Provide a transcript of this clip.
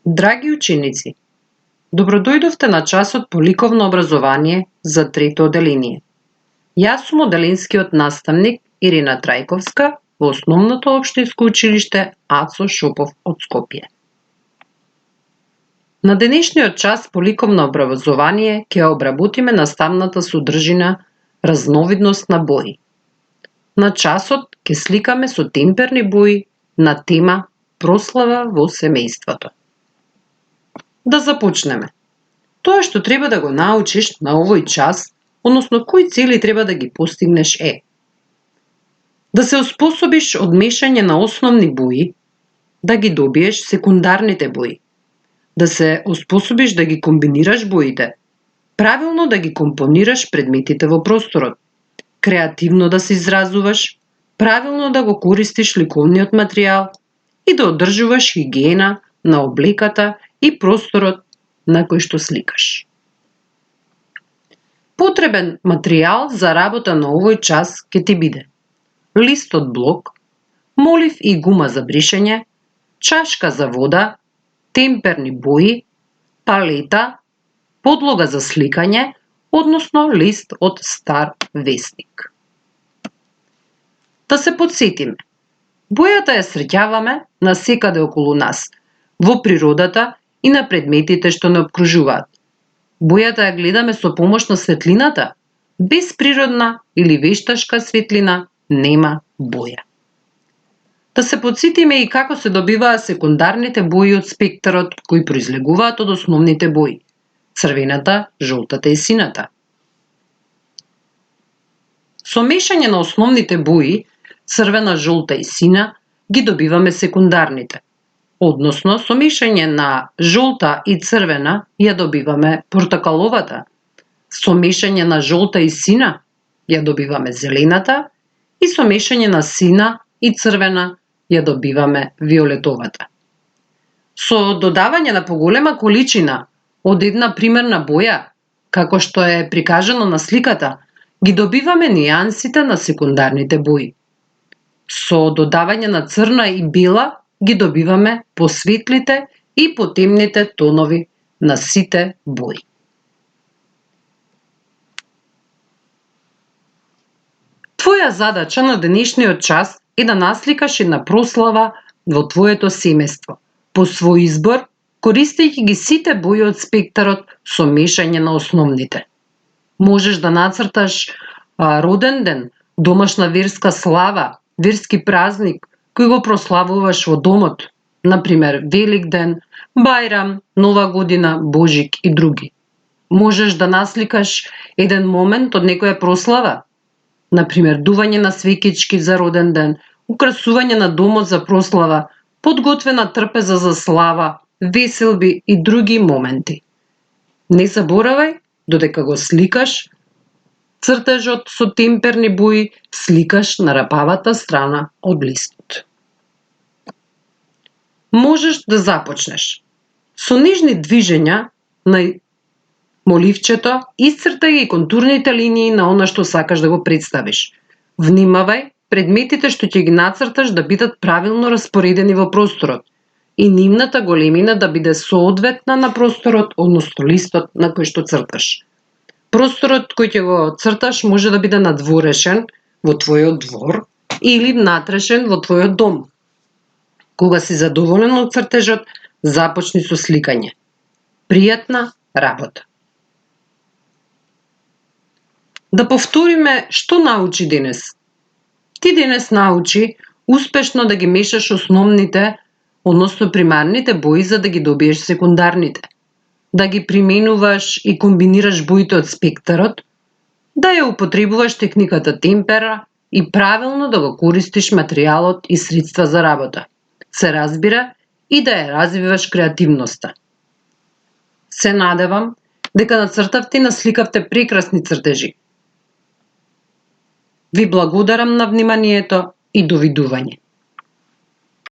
Драги ученици, добродојдовте на часот по ликовно образование за трето оделение. Јас сум оделенскиот наставник Ирина Трајковска во Основното општинско училиште Ацо Шопов од Скопје. На денешниот час по ликовно образование ќе обработиме наставната содржина разновидност на бои. На часот ќе сликаме со темперни бои на тема прослава во семејството. Да започнеме. Тоа што треба да го научиш на овој час, односно кои цели треба да ги постигнеш е: да се оспособиш од мешање на основни бои, да ги добиеш секундарните бои, да се оспособиш да ги комбинираш боите, правилно да ги компонираш предметите во просторот, креативно да се изразуваш, правилно да го користиш ликовниот материјал и да одржуваш хигиена на облеката и просторот на кој што сликаш. Потребен материјал за работа на овој час ќе ти биде: лист од блок, молив и гума за бришење, чашка за вода, темперни бои, палета, подлога за сликање, односно лист од стар весник. Да се потсетиме. Бојата ја среќаваме насекаде околу нас, во природата и на предметите што не обкружуваат. Бојата ја гледаме со помош на светлината. Без природна или вешташка светлина нема боја. Да се потсетиме и како се добиваат секундарните бои од спектарот кои произлегуваат од основните бои: црвената, жолтата и сината. Со мешање на основните бои, црвена, жолта и сина, ги добиваме секундарните. Односно, со мешање на жолта и црвена ја добиваме портокаловата, со мешање на жолта и сина ја добиваме зелената и со мешање на сина и црвена ја добиваме виолетовата. Со додавање на поголема количина од една примерна боја, како што е прикажано на сликата, ги добиваме нијансите на секундарните бои. Со додавање на црна и бела ги добиваме посветлите и потемните тонови на сите бои. Твоја задача на денешниот час е да насликаш една прослава во твоето семејство, по свој избор, користејќи ги сите бои од спектарот со мешање на основните. Можеш да нацрташ роден ден, домашна верска слава, верски празник кој го прославуваш во домот, например Великден, Бајрам, Нова година, Божик и други. Можеш да насликаш еден момент од некоја прослава, например дување на свеќички за роден ден, украсување на домот за прослава, подготвена трпеза за слава, веселби и други моменти. Не заборавај, додека го сликаш цртежот со темперни бои, сликаш на рапавата страна од листот. Можеш да започнеш со нежни движења на моливчето, исцртај ги контурните линии на она што сакаш да го представиш. Внимавај предметите што ќе ги нацрташ да бидат правилно распоредени во просторот и нивната големина да биде соодветна на просторот, односно листот на кој што црташ. Просторот кој ќе го црташ може да биде надворешен во твојот двор или внатрешен во твојот дом. Кога си задоволен од цртежот, започни со сликање. Пријатна работа. Да повториме што научи денес. Ти денес научи успешно да ги мешаш основните, односно примарните бои за да ги добиеш секундарните. Да ги применуваш и комбинираш боите од спектарот, да ја употребуваш техниката темпера и правилно да го користиш материјалот и средства за работа. Се разбира и да ја развиваш креативноста. Се надевам дека нацртавте и насликавте прекрасни цртежи. Ви благодарам на вниманието и довидување.